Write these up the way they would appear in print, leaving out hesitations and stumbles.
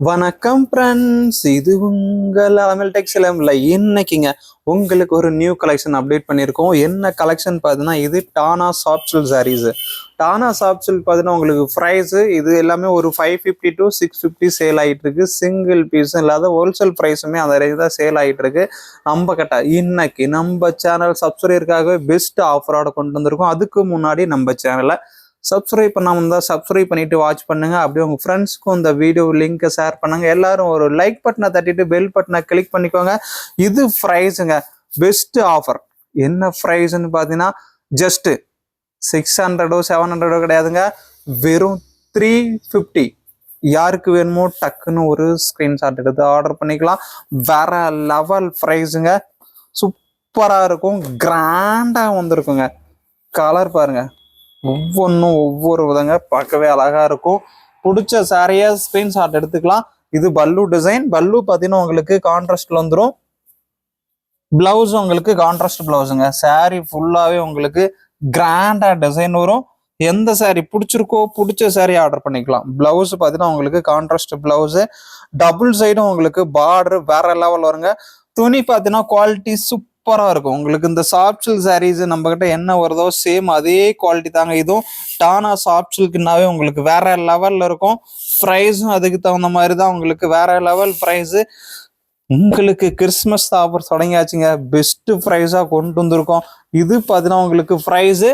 வணக்கம் ஃப்ரெண்ட்ஸ், இது உங்கள் அலமல் டெக்ஸ்டைல்ல இன்னைக்குங்க உங்களுக்கு ஒரு நியூ கலெக்ஷன் அப்டேட் பண்ணியிருக்கோம். என்ன கலெக்ஷன் பார்த்தீங்கன்னா, இது டானா சாஃப்ட் சில்க் சாரீஸ். டானா சாஃப்ட் சில்க் பார்த்தீங்கன்னா உங்களுக்கு ப்ரைஸ் இது எல்லாமே ஒரு 550 to 650 சேல் ஆகிட்டு இருக்கு. சிங்கிள் பீஸும் இல்லாத ஹோல்சேல் ப்ரைஸுமே அந்த ரேஞ்ச் தான் சேல் ஆகிட்டு இருக்கு. நம்ம கிட்ட இன்னைக்கு நம்ம சேனல் சப்ஸ்கிரைபருக்காகவே பெஸ்ட் ஆஃபரோட கொண்டு வந்திருக்கோம். அதுக்கு முன்னாடி நம்ம சேனலை சப்ஸ்கிரைப் பண்ணாமல் இருந்தால் சப்ஸ்கிரைப் பண்ணிட்டு வாட்ச் பண்ணுங்க. அப்படியே உங்க ஃப்ரெண்ட்ஸ்க்கும் இந்த வீடியோ லிங்கை ஷேர் பண்ணுங்க. எல்லாரும் ஒரு லைக் பட்டனை தட்டிட்டு பெல் பட்டனை கிளிக் பண்ணிக்கோங்க. இது ப்ரைஸுங்க, பெஸ்ட் ஆஃபர். என்ன ப்ரைஸ்ன்னு பார்த்தீங்கன்னா ஜஸ்ட் 600 700 கிடையாதுங்க, வெறும் 350. யாருக்கு வேணுமோ டக்குன்னு ஒரு ஸ்கிரீன்ஷாட் எடுத்து ஆர்டர் பண்ணிக்கலாம். வேற லெவல் ப்ரைஸுங்க, சூப்பராக இருக்கும், கிராண்டாக வந்திருக்குங்க. கலர் பாருங்க, ஒவ்வொன்றும் ஒவ்வொரு விதங்க பார்க்கவே அழகா இருக்கும். பிடிச்ச சாரியா ஸ்கிரீன்ஷாட் எடுத்துக்கலாம். இது பல்லு டிசைன். பல்லு பார்த்தீங்கன்னா உங்களுக்கு கான்ட்ராஸ்ட்ல வந்துடும். பிளவுஸ் உங்களுக்கு கான்ட்ராஸ்ட் பிளவுஸுங்க. சாரி ஃபுல்லாவே உங்களுக்கு கிராண்டா டிசைன் வரும். எந்த சாரி பிடிச்சிருக்கோ பிடிச்ச சாரி ஆர்டர் பண்ணிக்கலாம். பிளவுஸ் பார்த்தீங்கன்னா உங்களுக்கு கான்ட்ராஸ்ட் பிளவுஸ், டபுள் சைடும் உங்களுக்கு பார்டர் வேற லெவல் வருங்க. துணி பார்த்தீங்கன்னா குவாலிட்டி சூப்பராக இருக்கும். உங்களுக்கு இந்த சாஃப்ட் சில்க் சாரீஸ் நம்ம கிட்ட என்ன வருதோ சேம் அதே குவாலிட்டி தாங்க இதுவும். டானா சாஃப்ட் சில்க்னாவே உங்களுக்கு வேற லெவல்ல இருக்கும். ப்ரைஸும் அதுக்கு தகுந்த மாதிரி தான் உங்களுக்கு வேற லெவல் ப்ரைஸு. உங்களுக்கு கிறிஸ்மஸ் ஆஃபர் தொடங்கியாச்சுங்க. பெஸ்ட் ப்ரைஸா கொண்டு வந்திருக்கோம். இது பார்த்தீங்கன்னா உங்களுக்கு ப்ரைஸு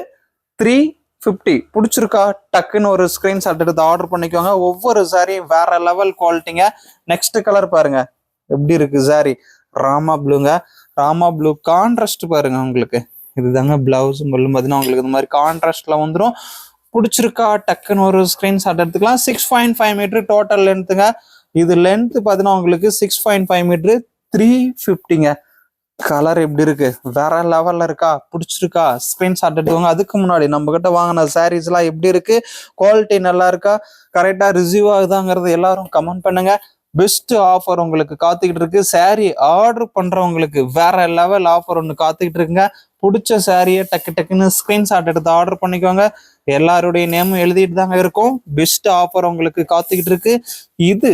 350. பிடிச்சிருக்கா டக்குன்னு ஒரு ஸ்கிரீன்ஷாட் எடுத்து ஆர்டர் பண்ணிக்கோங்க. ஒவ்வொரு சாரியும் வேற லெவல் குவாலிட்டிங்க. நெக்ஸ்ட் கலர் பாருங்க எப்படி இருக்கு சாரி. ராமா ப்ளூங்க. ராமா ப்ளூ கான்ட்ராஸ்ட் பாருங்க உங்களுக்கு. இதுதாங்க பிளவுஸ் பார்த்தீங்கன்னா உங்களுக்கு இந்த மாதிரி கான்ட்ராஸ்ட்ல வந்துடும். பிடிச்சிருக்கா டக்குன்னு ஒரு ஸ்கிரீன்ஷாட் எடுத்துக்கலாம். 6.5 மீட்டர் டோட்டல் லென்த்துங்க. இது லென்த் பார்த்தீங்கன்னா உங்களுக்கு 6.5 மீட்டர் 350ங்க. கலர் எப்படி இருக்கு, வேற லெவல்ல இருக்கா, பிடிச்சிருக்கா ஸ்கிரீன்ஷாட் எடுத்துக்கோங்க. அதுக்கு முன்னாடி நம்ம கிட்ட வாங்கின சாரீஸ் எல்லாம் எப்படி இருக்கு, குவாலிட்டி நல்லா இருக்கா, கரெக்டா ரிசீவ் ஆகுதாங்கிறது எல்லாரும் கமெண்ட் பண்ணுங்க. பெஸ்ட் ஆஃபர் உங்களுக்கு காத்துக்கிட்டு இருக்கு. சாரி ஆர்டர் பண்றவங்களுக்கு வேற லெவல் ஆஃபர் ஒன்று காத்துக்கிட்டு இருக்குங்க. பிடிச்ச சாரியை டக்கு டக்குன்னு ஸ்கிரீன்ஷாட் எடுத்து ஆர்டர் பண்ணிக்கோங்க. எல்லாருடைய நேமும் எழுதிட்டு தாங்க இருக்கும். பெஸ்ட் ஆஃபர் உங்களுக்கு காத்துக்கிட்டு இருக்கு. இது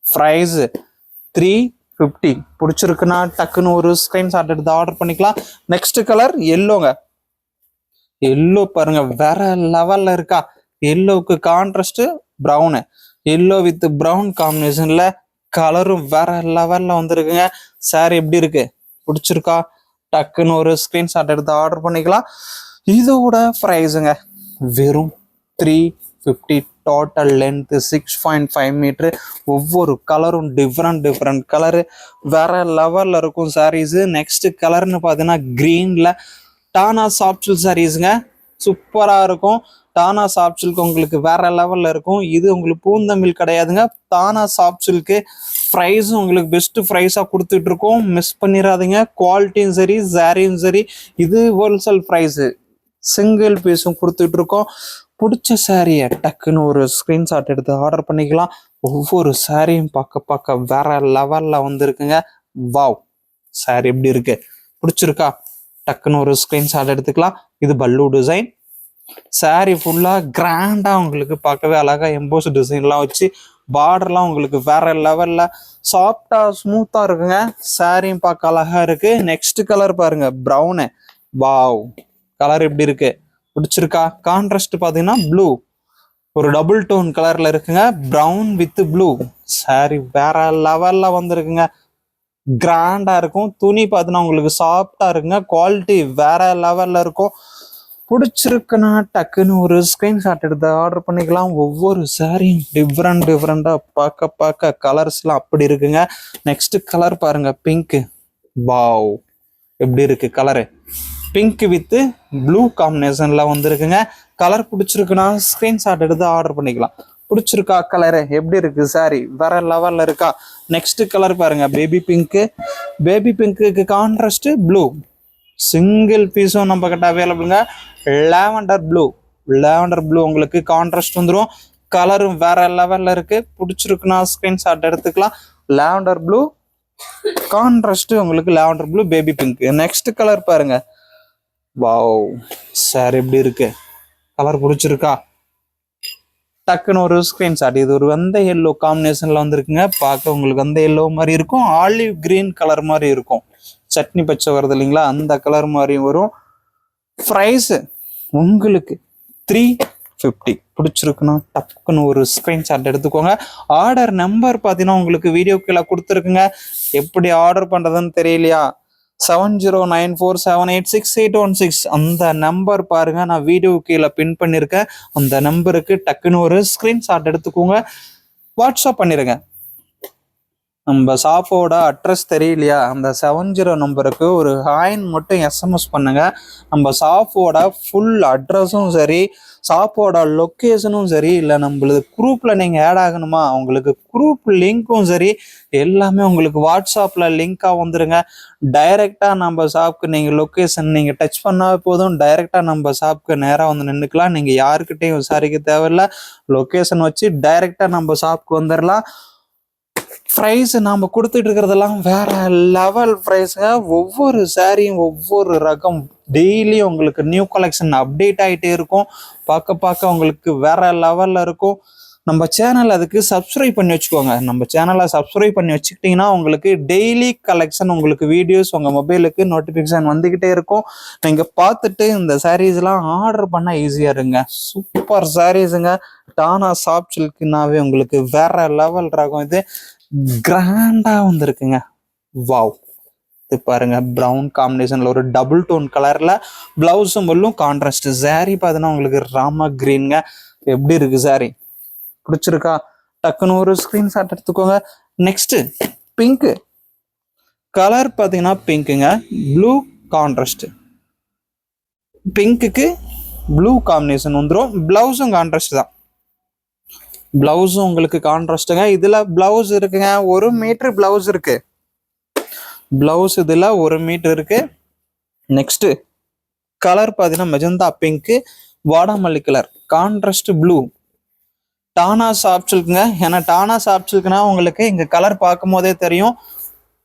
ப்ரைஸ் 350. பிடிச்சிருக்குன்னா டக்குன்னு ஒரு ஸ்கிரீன்ஷாட் எடுத்து ஆர்டர் பண்ணிக்கலாம். Next colour எல்லோங்க. எல்லோ பாருங்க வேற லெவல்ல இருக்கா. எல்லோவுக்கு contrast brown, yellow with brown காம்பினேஷன்ல கலரும் வேற லெவல்ல வந்திருக்குங்க. சாரி எப்படி இருக்கு, பிடிச்சிருக்கா டக்குன்னு ஒரு ஸ்கிரீன்ஷாட் எடுத்து ஆர்டர் பண்ணிக்கலாம். இதோட ப்ரைஸுங்க வெறும் 350. Total length 6.5 metre. ஒவ்வொரு கலரும் டிஃப்ரெண்ட் கலரு வேற லெவல்ல இருக்கும் சாரீஸு. நெக்ஸ்ட் கலர்னு பார்த்தீங்கன்னா கிரீன்ல டானா சாஃப்ட் சில்க் சாரீஸுங்க. சூப்பராக இருக்கும். டானா சாஃப்ட் சில்க் உங்களுக்கு வேற லெவல்ல இருக்கும். இது உங்களுக்கு பூந்தமிழ் கிடையாதுங்க, டானா சாஃப்ட் சில்க்கு. ப்ரைஸும் உங்களுக்கு பெஸ்ட் ப்ரைஸாக கொடுத்துட்டு இருக்கோம். மிஸ் பண்ணிடாதீங்க. குவாலிட்டியும் சரி சாரியும் சரி. இது ஹோல்சேல் ப்ரைஸு, சிங்கிள் பீஸும் கொடுத்துட்டு இருக்கோம். பிடிச்ச சாரியை டக்குன்னு ஒரு ஸ்கிரீன்ஷாட் எடுத்து ஆர்டர் பண்ணிக்கலாம். ஒவ்வொரு சாரியும் பார்க்க வேற லெவல்ல வந்துருக்குங்க. வாவ், சாரி எப்படி இருக்கு, பிடிச்சிருக்கா டக்குன்னு ஒரு ஸ்கிரீன்ஷாட் எடுத்துக்கலாம். இது பல்லு டிசைன். சாரி ஃபுல்லா கிராண்டா உங்களுக்கு பார்க்கவே அழகா எம்போஸ் டிசைன்லாம் வச்சு பார்டர்லாம் உங்களுக்கு வேற லெவல்ல சாஃப்டா ஸ்மூத்தா இருக்குங்க. சாரியும் பார்க்க அழகா இருக்கு. நெக்ஸ்ட் கலர் பாருங்க ப்ரௌனு. வாவ், கலர் எப்படி இருக்கு, பிடிச்சிருக்கா. கான்ட்ராஸ்ட் பாத்தீங்கன்னா ப்ளூ, ஒரு டபுள் டோன் கலர்ல இருக்குங்க. Brown with blue. சாரி வேற லெவல்ல வந்திருக்குங்க. கிராண்டா இருக்கும். துணி பார்த்தீங்கன்னா உங்களுக்கு சாஃப்டா இருக்குங்க. குவாலிட்டி வேற லெவல்ல இருக்கும். பிடிச்சிருக்குன்னா டக்குன்னு ஒரு ஸ்கிரீன்ஷாட் எடுத்து ஆர்டர் பண்ணிக்கலாம். ஒவ்வொரு சாரியும் டிஃப்ரெண்டா பார்க்க கலர்ஸ்லாம் அப்படி இருக்குங்க. நெக்ஸ்ட் கலர் பாருங்க பிங்க். வாவ், எப்படி இருக்கு கலரு. பிங்க் வித் ப்ளூ காம்பினேஷன்ல வந்துருக்குங்க. கலர் பிடிச்சிருக்குன்னா ஸ்கிரீன்ஷாட் எடுத்து ஆர்டர் பண்ணிக்கலாம். பிடிச்சிருக்கா கலரு, எப்படி இருக்கு சாரி, வேற லெவல்ல இருக்கா. நெக்ஸ்ட் கலர் பாருங்க baby pink. Baby pink contrast blue. Single பீஸும் நம்ம கிட்ட அவைலபிளுங்க. Lavender blue. லாவெண்டர் ப்ளூ உங்களுக்கு கான்ட்ராஸ்ட் வந்துடும். கலரும் வேற லெவல்ல இருக்கு. பிடிச்சிருக்குன்னா ஸ்கிரீன்ஷாட் எடுத்துக்கலாம். லாவெண்டர் ப்ளூ கான்ட்ராஸ்ட் உங்களுக்கு lavender blue baby pink. Next colour பாருங்க. வாவ், சார் எப்படி இருக்கு, கலர் பிடிச்சிருக்கா டக்குன்னு ஒரு ஸ்கிரீன்ஷாட். இது ஒரு வெந்த எல்லோ காம்பினேஷன்ல வந்திருக்குங்க. பார்க்க உங்களுக்கு வெந்த எல்லோ மாதிரி இருக்கும், ஆலிவ் கிரீன் கலர் மாதிரி இருக்கும், சட்னி பச்சை வருது இல்லைங்களா அந்த கலர் மாதிரி வரும். ப்ரைஸ் உங்களுக்கு 350. பிடிச்சிருக்குன்னா டக்குன்னு ஒரு ஸ்கிரீன்ஷாட் எடுத்துக்கோங்க. ஆர்டர் நம்பர் பார்த்தீங்கன்னா உங்களுக்கு வீடியோ கீழே கொடுத்துருக்குங்க. எப்படி ஆர்டர் பண்ணுறதுன்னு தெரியலையா, 7094786816 அந்த நம்பர் பாருங்க, நான் வீடியோ கீழே பின் பண்ணியிருக்கேன். அந்த நம்பருக்கு டக்குன்னு ஒரு ஸ்கிரீன்ஷாட் எடுத்துக்கோங்க, வாட்ஸ்அப் பண்ணிடுங்க. நம்ம ஷாப்போட அட்ரஸ் தெரியலையா, அந்த 70 நம்பருக்கு ஒரு ஹாயின் மட்டும் எஸ்எம்எஸ் பண்ணுங்க. நம்ம ஷாப்போட ஃபுல் அட்ரஸும் சரி, ஷாப்போட லொக்கேஷனும் சரி, இல்லை நம்மளுக்கு குரூப்பில் நீங்கள் ஆட் ஆகணுமா, உங்களுக்கு குரூப் லிங்க்கும் சரி, எல்லாமே உங்களுக்கு வாட்ஸ்அப்பில் லிங்காக வந்துடுங்க. டைரெக்டாக நம்ம ஷாப்புக்கு நீங்கள் லொக்கேஷன் நீங்கள் டச் பண்ணால் போதும், டைரெக்டாக நம்ம ஷாப்புக்கு நேராக வந்து நின்றுக்கலாம். நீங்கள் யாருக்கிட்டையும் விசாரிக்க தேவையில்லை, லொக்கேஷன் வச்சு டைரெக்டாக நம்ம ஷாப்புக்கு வந்துடலாம். ப்ரைஸ் நாம் கொடுத்துட்டு இருக்கிறதெல்லாம் வேற லெவல் ப்ரைஸுங்க. ஒவ்வொரு சாரியும் ஒவ்வொரு ரகம், டெய்லி உங்களுக்கு நியூ கலெக்ஷன் அப்டேட் ஆகிட்டே இருக்கும். பார்க்க உங்களுக்கு வேற லெவலில் இருக்கும். நம்ம சேனல் அதுக்கு சப்ஸ்கிரைப் பண்ணி வச்சுக்கோங்க. நம்ம சேனலை சப்ஸ்கிரைப் பண்ணி வச்சுக்கிட்டிங்கன்னா உங்களுக்கு டெய்லி கலெக்ஷன், உங்களுக்கு வீடியோஸ் உங்கள் மொபைலுக்கு நோட்டிஃபிகேஷன் வந்துக்கிட்டே இருக்கும். நீங்கள் பார்த்துட்டு இந்த சாரீஸ்லாம் ஆர்டர் பண்ண ஈஸியாக இருங்க. சூப்பர் சாரீஸுங்க. டானா சாஃப்ட் சில்க்குனாவே உங்களுக்கு வேற லெவல் ரகம். இது கிராண்டா வந்திருக்குங்க. வாவ், இது பாருங்க, ப்ரௌன் காம்பினேஷன்ல ஒரு டபுள் டோன் கலர்ல பிளவுஸும் முள்ளும் கான்ட்ராஸ்ட். சாரி பார்த்தீங்கன்னா உங்களுக்கு ராமா கிரீனுங்க. எப்படி இருக்கு சாரி, பிடிச்சிருக்கா? டக்குன்னு ஒரு ஸ்கிரீன்ஷாட் எடுத்துக்கோங்க. நெக்ஸ்ட் பிங்க் கலர் பார்த்தீங்கன்னா பிங்க்குங்க, ப்ளூ கான்ட்ராஸ்ட். பிங்க்குக்கு ப்ளூ காம்பினேஷன் வந்துடும். பிளவுஸும் கான்ட்ராஸ்ட் தான், பிளவுஸும் உங்களுக்கு கான்ட்ராஸ்டுங்க. இதுல பிளவுஸ் இருக்குங்க, 1 மீட்டர் பிளவுஸ் இருக்கு. பிளவுஸ் இதுல 1 மீட்டர் இருக்கு. நெக்ஸ்ட் கலர் பார்த்தீங்கன்னா மெஜந்தா பிங்க், வாடாமல்லி colour, contrast blue. Dana soft சில்க்குங்க. ஏன்னா டானா சாஃப்ட் சில்க்னா உங்களுக்கு இங்க கலர் பார்க்கும் போதே தெரியும்,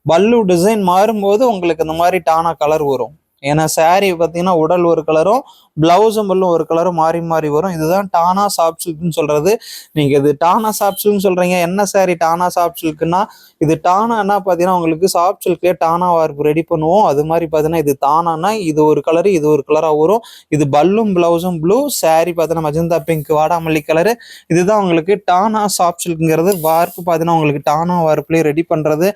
பல்லு டிசைன் மாறும்போது உங்களுக்கு இந்த மாதிரி டானா கலர் வரும். ஏன்னா சாரி பார்த்தீங்கன்னா உடல் ஒரு கலரும் பிளவுஸும் பல்லும் ஒரு கலரும் மாறி மாறி வரும். இதுதான் டானா சாஃப்ட் சில்க்னு சொல்றது. நீங்க இது டானா சாஃப்ட் சில்க்னு சொல்றீங்க, என்ன சாரி டானா சாஃப்ட் சில்க்னா, இது டானான்னா பார்த்தீங்கன்னா உங்களுக்கு சாஃப்ட் சில்க்லேயே டானா வார்ப்பு ரெடி பண்ணுவோம். அது மாதிரி பார்த்தீங்கன்னா இது தானானா இது ஒரு கலரு இது ஒரு கலராக வரும். இது பல்லும் பிளவுஸும் ப்ளூ, சாரி பார்த்தீங்கன்னா மஜந்தா பிங்க், வாடாமல்லி கலரு. இதுதான் உங்களுக்கு டானா சாஃப்ட் சில்க்குங்கிறது. வார்ப்பு பார்த்தீங்கன்னா உங்களுக்கு டானா வார்ப்புலேயே ரெடி பண்றது.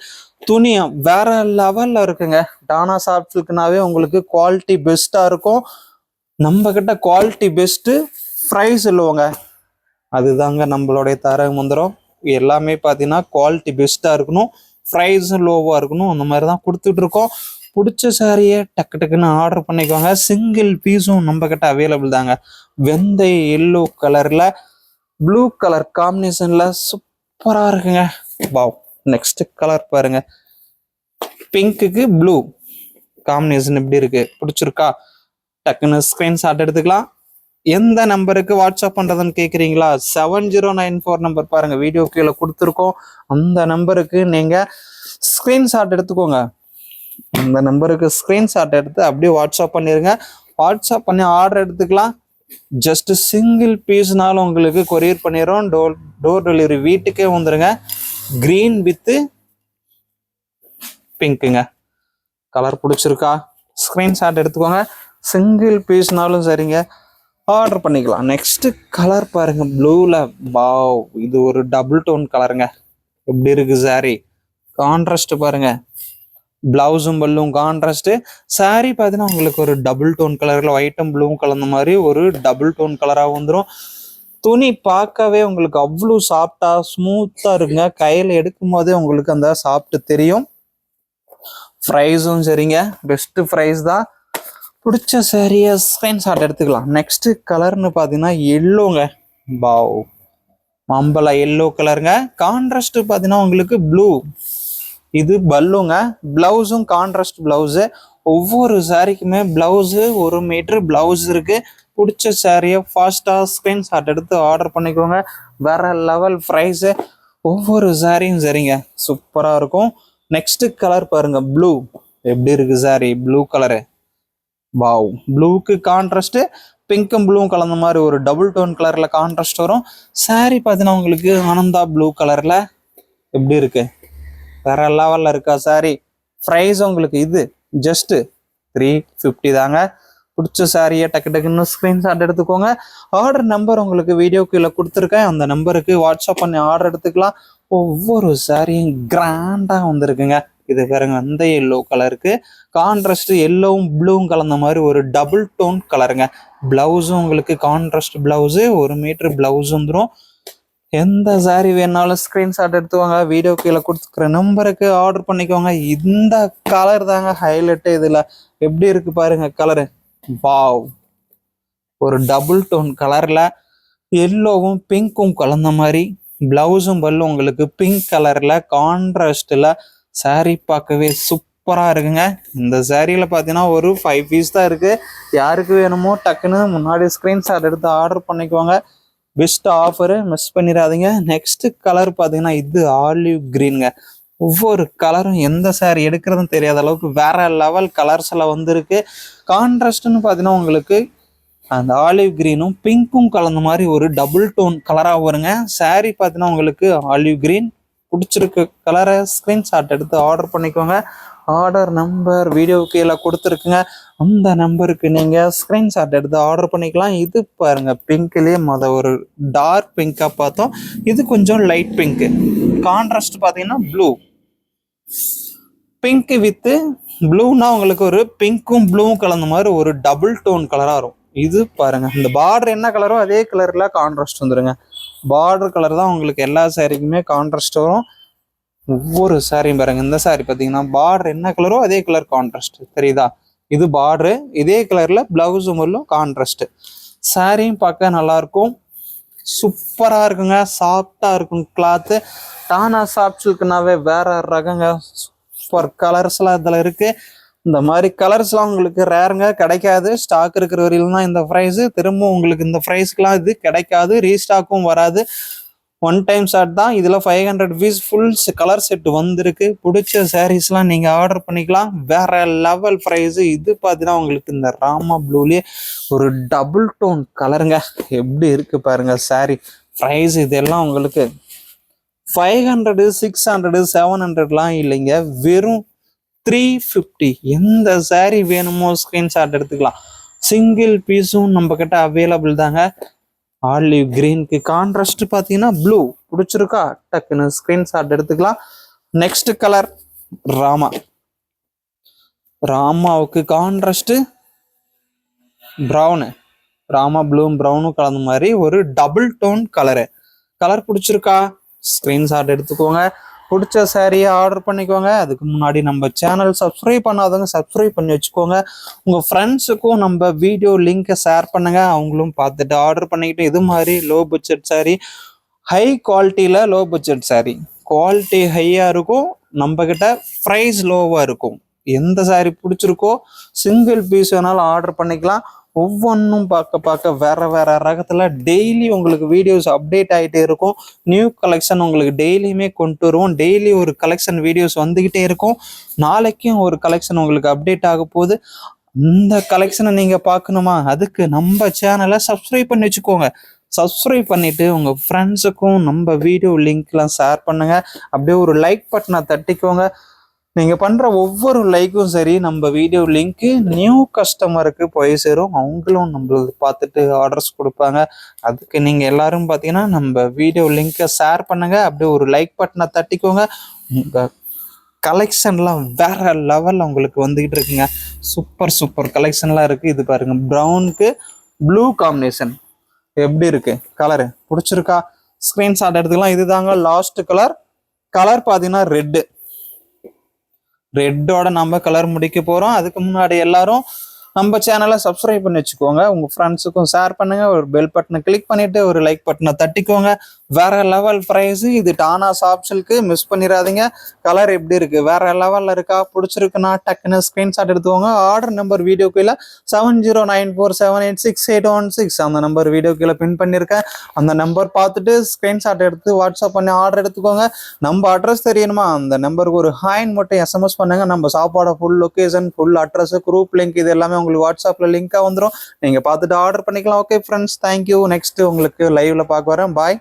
துணி வேற லெவல்ல இருக்குங்க. டானா சாஃப்ட் சில்க்னாவே உங்களுக்கு குவாலிட்டி பெஸ்டா இருக்கும். நம்ம கிட்ட குவாலிட்டி பெஸ்ட்டு, ப்ரைஸ் இல்லைவங்க, அதுதாங்க நம்மளுடைய தர மந்திரம். எல்லாமே பார்த்தீங்கன்னா குவாலிட்டி பெஸ்ட்டாக இருக்கணும், ப்ரைஸும் லோவாக இருக்கணும். அந்த மாதிரி தான் கொடுத்துட்டு இருக்கோம். பிடிச்ச சாரியை டக்கு டக்குன்னு ஆர்டர் பண்ணிக்கோங்க. சிங்கிள் பீஸும் நம்ம கிட்ட அவைலபிள் தாங்க. வெந்தய எல்லோ கலரில் ப்ளூ கலர் காம்பினேஷனில் சூப்பராக இருக்குங்க. வாவ், நெக்ஸ்ட் கலர் பாருங்க, பிங்க்குக்கு ப்ளூ காம்பினேஷன் எப்படி இருக்கு, பிடிச்சிருக்கா? டக்குன்னு ஸ்கிரீன்ஷாட் எடுத்துக்கலாம். எந்த நம்பருக்கு வாட்ஸ்அப் பண்றதுன்னு கேட்குறீங்களா, 7094 நம்பர் பாருங்க வீடியோ கீழே கொடுத்துருக்கோம். அந்த நம்பருக்கு நீங்க ஸ்கிரீன்ஷாட் எடுத்துக்கோங்க. அந்த நம்பருக்கு ஸ்கிரீன்ஷாட் எடுத்து அப்படியே வாட்ஸ்அப் பண்ணிருங்க. வாட்ஸ்அப் பண்ணி ஆர்டர் எடுத்துக்கலாம். ஜஸ்ட் சிங்கிள் பீஸ்னாலும் உங்களுக்கு கொரியர் பண்ணிடுறோம். டோர் டெலிவரி வீட்டுக்கே வந்துருங்க. கிரீன் வித் பிங்க்குங்க. கலர் பிடிச்சிருக்கா? ஸ்கிரீன்ஷாட் எடுத்துக்கோங்க. சிங்கிள் பீஸ்னாலும் சரிங்க, ஆர்டர் பண்ணிக்கலாம். நெக்ஸ்ட் கலர் பாருங்க, ப்ளூல. வாவ், இது ஒரு டபுள் டோன் கலருங்க. எப்படி இருக்கு சாரி, கான்ட்ராஸ்ட் பாருங்க, பிளவுஸும் பல்லும் கான்ட்ராஸ்ட். சாரி பார்த்தீங்கன்னா உங்களுக்கு ஒரு டபுள் டோன் கலர்ல ஒயிட்டும் ப்ளூவும் கலந்த மாதிரி ஒரு டபுள் டோன் கலராக வந்துடும். துணி பார்க்கவே உங்களுக்கு அவ்வளோ சாஃப்டா ஸ்மூத்தா இருக்குங்க. கையில் எடுக்கும் போதே உங்களுக்கு அந்த சாஃப்ட் தெரியும். ப்ரைஸும் சரிங்க, பெஸ்ட் ப்ரைஸ் தான். பிடிச்ச சாரியை ஸ்கிரீன்ஷாட் எடுத்துக்கலாம். நெக்ஸ்ட் கலர்னு பார்த்தீங்கன்னா எல்லோங்க. பாவ், மாம்பழ எல்லோ கலருங்க. கான்ட்ராஸ்ட் பார்த்தீங்கன்னா உங்களுக்கு ப்ளூ. இது பல்லுங்க. பிளவுஸும் கான்ட்ராஸ்ட் பிளவுஸு. ஒவ்வொரு சாரிக்குமே பிளவுஸு 1 மீட்டர் பிளவுஸ் இருக்கு. பிடிச்ச சாரியை ஃபாஸ்ட்டாக ஸ்கிரீன்ஷாட் எடுத்து ஆர்டர் பண்ணிக்கோங்க. வேற லெவல் ப்ரைஸு. ஒவ்வொரு சாரியும் சரிங்க, சூப்பராக இருக்கும். நெக்ஸ்ட் கலர் பாருங்க, ப்ளூ. எப்படி இருக்கு சாரி, ப்ளூ கலரு. வாவ், ப்ளூக்கு கான்ட்ராஸ்ட் பிங்க்கும் ப்ளூவும் கலந்த மாதிரி ஒரு டபுள் டோன் கலரில் கான்ட்ராஸ்ட் வரும். saree பார்த்தீங்கன்னா உங்களுக்கு ஆனந்தா ப்ளூ கலரில் எப்படி இருக்கு, வேற லெவலில் இருக்கா saree. ப்ரைஸ் உங்களுக்கு இது ஜஸ்ட் 350 தாங்க. பிடிச்ச சாரியை டக்கு டக்குன்னு ஸ்க்ரீன்ஷாட் எடுத்துக்கோங்க. ஆர்டர் நம்பர் உங்களுக்கு வீடியோ கீழே கொடுத்துருக்கேன், அந்த நம்பருக்கு வாட்ஸ்அப் பண்ணி ஆர்டர் எடுத்துக்கலாம். ஒவ்வொரு சாரியும் கிராண்டாக வந்திருக்குங்க. இது பாருங்க, அந்த எல்லோ கலருக்கு கான்ட்ராஸ்ட் எல்லோவும் ப்ளூவும் கலந்த மாதிரி ஒரு டபுள் டோன் கலருங்க. பிளவுஸும் உங்களுக்கு கான்ட்ராஸ்ட் பிளவுஸு, 1 மீட்டர் பிளவுஸ் வந்துடும். எந்த சாரி வேணாலும் ஸ்க்ரீன்ஷாட் எடுத்துவாங்க, வீடியோ கீழே கொடுத்துக்கிற நம்பருக்கு ஆர்டர் பண்ணிக்கோங்க. இந்த கலர் தாங்க ஹைலைட்டு. இதில் எப்படி இருக்கு பாருங்க கலரு, வாவ், ஒரு டபுள் டோன் கலரில் எல்லோவும் பிங்க்கும் கலந்த மாதிரி பிளவுஸும் பல்லும் உங்களுக்கு பிங்க் கலரில் கான்ட்ராஸ்டில் சாரீ பார்க்கவே சூப்பராக இருக்குங்க. இந்த சாரியில் பார்த்தீங்கன்னா ஒரு 5 பீஸ் தான் இருக்குது. யாருக்கு வேணுமோ டக்குன்னு முன்னாடி ஸ்க்ரீன்ஷாட் எடுத்து ஆர்டர் பண்ணிக்குவாங்க. பெஸ்ட் ஆஃபரு, மிஸ் பண்ணிடாதீங்க. நெக்ஸ்ட் கலர் பார்த்தீங்கன்னா இது ஆலிவ் கிரீனுங்க. ஒவ்வொரு கலரும் எந்த சாரி எடுக்கிறதுன்னு தெரியாத அளவுக்கு வேற லெவல் கலர்ஸ் எல்லாம் வந்திருக்கு. கான்ட்ராஸ்ட்னு பார்த்தீங்கன்னா உங்களுக்கு அந்த ஆலிவ் கிரீனும் பிங்க்கும் கலந்த மாதிரி ஒரு டபுள் டோன் கலராக வருங்க. சாரி பார்த்தீங்கன்னா உங்களுக்கு ஆலிவ் கிரீன். பிடிச்சிருக்க கலரை ஸ்க்ரீன்ஷாட் எடுத்து ஆர்டர் பண்ணிக்கோங்க. ஆர்டர் நம்பர் வீடியோ கீழே கொடுத்துருக்குங்க, அந்த நம்பருக்கு நீங்கள் ஸ்க்ரீன்ஷாட் எடுத்து ஆர்டர் பண்ணிக்கலாம். இது பாருங்க, பிங்க்லேயே ஒரு டார்க் பிங்காக பார்த்தோம், இது கொஞ்சம் லைட் பிங்க்கு. கான்ட்ராஸ்ட் பார்த்தீங்கன்னா ப்ளூ, பிங்க் வித்து ப்ளூனா உங்களுக்கு ஒரு பிங்க்கும் ப்ளூவும் கலந்த மாதிரி ஒரு டபுள் டோன் கலராக வரும். இது பாருங்க, இந்த பார்டர் என்ன கலரோ அதே கலர்ல கான்ட்ராஸ்ட் வந்துருங்க. பார்டர் கலர் தான் உங்களுக்கு எல்லா சாரிக்குமே கான்ட்ராஸ்ட் வரும். ஒவ்வொரு சாரியும் பாருங்க, இந்த சாரி பார்த்தீங்கன்னா பார்டர் என்ன கலரோ அதே கலர் கான்ட்ராஸ்ட் தெரியுதா. இது பார்டரு, இதே கலர்ல பிளவுஸும் வரலும் கான்ட்ராஸ்ட். சாரியும் பார்க்க நல்லா இருக்கும், சூப்பராக இருக்குங்க, சாஃப்டாக இருக்கும் கிளாத்து. டானா சாஃப்ட் சில்க்னாவே வேற ரகங்க. சூப்பர் கலர்ஸ்லாம் இதில் இருக்கு. இந்த மாதிரி கலர்ஸ்லாம் உங்களுக்கு ரேருங்க, கிடைக்காது. ஸ்டாக் இருக்கிற வரையிலும் தான் இந்த ப்ரைஸு. திரும்ப உங்களுக்கு இந்த ப்ரைஸ்க்குலாம் இது கிடைக்காது, ரீஸ்டாக்கும் வராது. 1 டைம் ஷாட் தான். இதில் 500 பீஸ் ஃபுல் கலர் செட் வந்திருக்கு. பிடிச்ச சாரீஸ்லாம் நீங்கள் ஆர்டர் பண்ணிக்கலாம். வேற லெவல் ப்ரைஸு. இது பார்த்தீங்கன்னா உங்களுக்கு இந்த ராமா ப்ளூலேயே ஒரு டபுள் டோன் கலருங்க. எப்படி இருக்கு பாருங்க சாரி. ப்ரைஸ் இதெல்லாம் உங்களுக்கு 500, 600, 700லாம் இல்லைங்க, வெறும் 350. எந்த சாரி வேணுமோ ஸ்கிரீன்ஷாட் எடுத்துக்கலாம். சிங்கிள் பீஸும் நம்ம கிட்ட அவைலபிள் தாங்க. ஆலிவ் கிரீனுக்கு கான்ட்ராஸ்ட் பார்த்தீங்கன்னா ப்ளூ. பிடிச்சிருக்கா, டக்குன்னு ஸ்கிரீன்ஷாட் எடுத்துக்கலாம். Next colour Rama. ராமாவுக்கு கான்ட்ராஸ்ட் ப்ரௌனு. ராமா ப்ளூவும் ப்ரௌனும் கலந்த மாதிரி ஒரு டபுள் டோன் கலரு. கலர் பிடிச்சிருக்கா, ஸ்கிரீன்ஷாட் எடுத்துக்கோங்க. பிடிச்ச சாரியை ஆர்டர் பண்ணிக்கோங்க. அதுக்கு முன்னாடி நம்ம சேனல் சப்ஸ்கிரைப் பண்ணாதவங்க சப்ஸ்கிரைப் பண்ணி வச்சுக்கோங்க. உங்கள் ஃப்ரெண்ட்ஸுக்கும் நம்ம வீடியோ லிங்கை ஷேர் பண்ணுங்க, அவங்களும் பார்த்துட்டு ஆர்டர் பண்ணிக்கிட்டு. இது மாதிரி லோ பட்ஜெட் சாரி, ஹை குவாலிட்டியில் லோ பட்ஜெட் சாரி, குவாலிட்டி ஹையாக இருக்கும், நம்மக்கிட்ட ப்ரைஸ் லோவாக இருக்கும். எந்த சாரி பிடிச்சிருக்கோ சிங்கிள் பீஸ் வேணாலும் ஆர்டர் பண்ணிக்கலாம். ஒவ்வொன்றும் பார்க்க வேற வேற ரகத்தில் டெய்லி உங்களுக்கு வீடியோஸ் அப்டேட் ஆகிட்டே இருக்கும். நியூ கலெக்ஷன் உங்களுக்கு டெய்லியுமே கொண்டு வருவோம். டெய்லி ஒரு கலெக்ஷன் வீடியோஸ் வந்துக்கிட்டே இருக்கும். நாளைக்கும் ஒரு கலெக்ஷன் உங்களுக்கு அப்டேட் ஆக போகுது. இந்த கலெக்ஷனை நீங்கள் பார்க்கணுமா, அதுக்கு நம்ம சேனலை சப்ஸ்கிரைப் பண்ணி வச்சுக்கோங்க. சப்ஸ்கிரைப் பண்ணிவிட்டு உங்கள் ஃப்ரெண்ட்ஸுக்கும் நம்ம வீடியோ லிங்க்லாம் ஷேர் பண்ணுங்கள். அப்படியே ஒரு லைக் பட்டனை தட்டிக்கோங்க. நீங்கள் பண்ணுற ஒவ்வொரு லைக்கும் சரி, நம்ம வீடியோ லிங்க்கு நியூ கஸ்டமருக்கு போய் சேரும். அவங்களும் நம்மளுக்கு பார்த்துட்டு ஆர்டர்ஸ் கொடுப்பாங்க. அதுக்கு நீங்கள் எல்லாரும் பார்த்தீங்கன்னா நம்ம வீடியோ லிங்க்கை ஷேர் பண்ணுங்கள். அப்படியே ஒரு லைக் பட்டனை தட்டிக்கோங்க. உங்கள் கலெக்ஷன்லாம் வேற லெவலில் உங்களுக்கு வந்துக்கிட்டு இருக்குங்க. சூப்பர் கலெக்ஷன்லாம் இருக்குது. இது பாருங்கள், ப்ரௌனுக்கு ப்ளூ காம்பினேஷன் எப்படி இருக்கு, கலரு பிடிச்சிருக்கா, ஸ்க்ரீன்ஷாட் எடுத்துக்கலாம். இதுதாங்க லாஸ்ட் கலர். கலர் பார்த்தீங்கன்னா ரெட்டோட நம்ம கலர் முடிக்க போகிறோம். அதுக்கு முன்னாடி எல்லாரும் நம்ம சேனலை சப்ஸ்கிரைப் பண்ணி வச்சுக்கோங்க. உங்கள் ஃப்ரெண்ட்ஸுக்கும் ஷேர் பண்ணுங்கள். ஒரு பெல் பட்டனை கிளிக் பண்ணிவிட்டு ஒரு லைக் பட்டனை தட்டிக்கோங்க. வேற லெவல் ப்ரைஸு. இது டானா சாஃப்ட் சில்க்கு, மிஸ் பண்ணிடாதீங்க. கலர் எப்படி இருக்குது, வேற லெவலில் இருக்கா, பிடிச்சிருக்குன்னா டக்குன்னு ஸ்க்ரீன்ஷாட் எடுத்துக்கோங்க. ஆர்டர் நம்பர் வீடியோ கீழே 7094786816 அந்த நம்பர் வீடியோ கீழே பின் பண்ணியிருக்கேன். அந்த நம்பர் பார்த்துட்டு ஸ்க்ரீன்ஷாட் எடுத்து வாட்ஸ்அப் பண்ணி ஆர்டர் எடுத்துக்கோங்க. நம்ம அட்ரஸ் தெரியணுமா, அந்த நம்பருக்கு ஒரு ஹாயின் மட்டும் SMS பண்ணுங்க. நம்ம சாப்பாடை full location, full address, group link இது எல்லாமே உங்களுக்கு வாட்ஸ்அப்ல லிங்காக வந்துடும், நீங்கள் பார்த்துட்டு ஆர்டர் பண்ணிக்கலாம். Okay friends, thank you. நெக்ஸ்ட் உங்களுக்கு லைவ்ல பார்க்க வரேன். பாய்.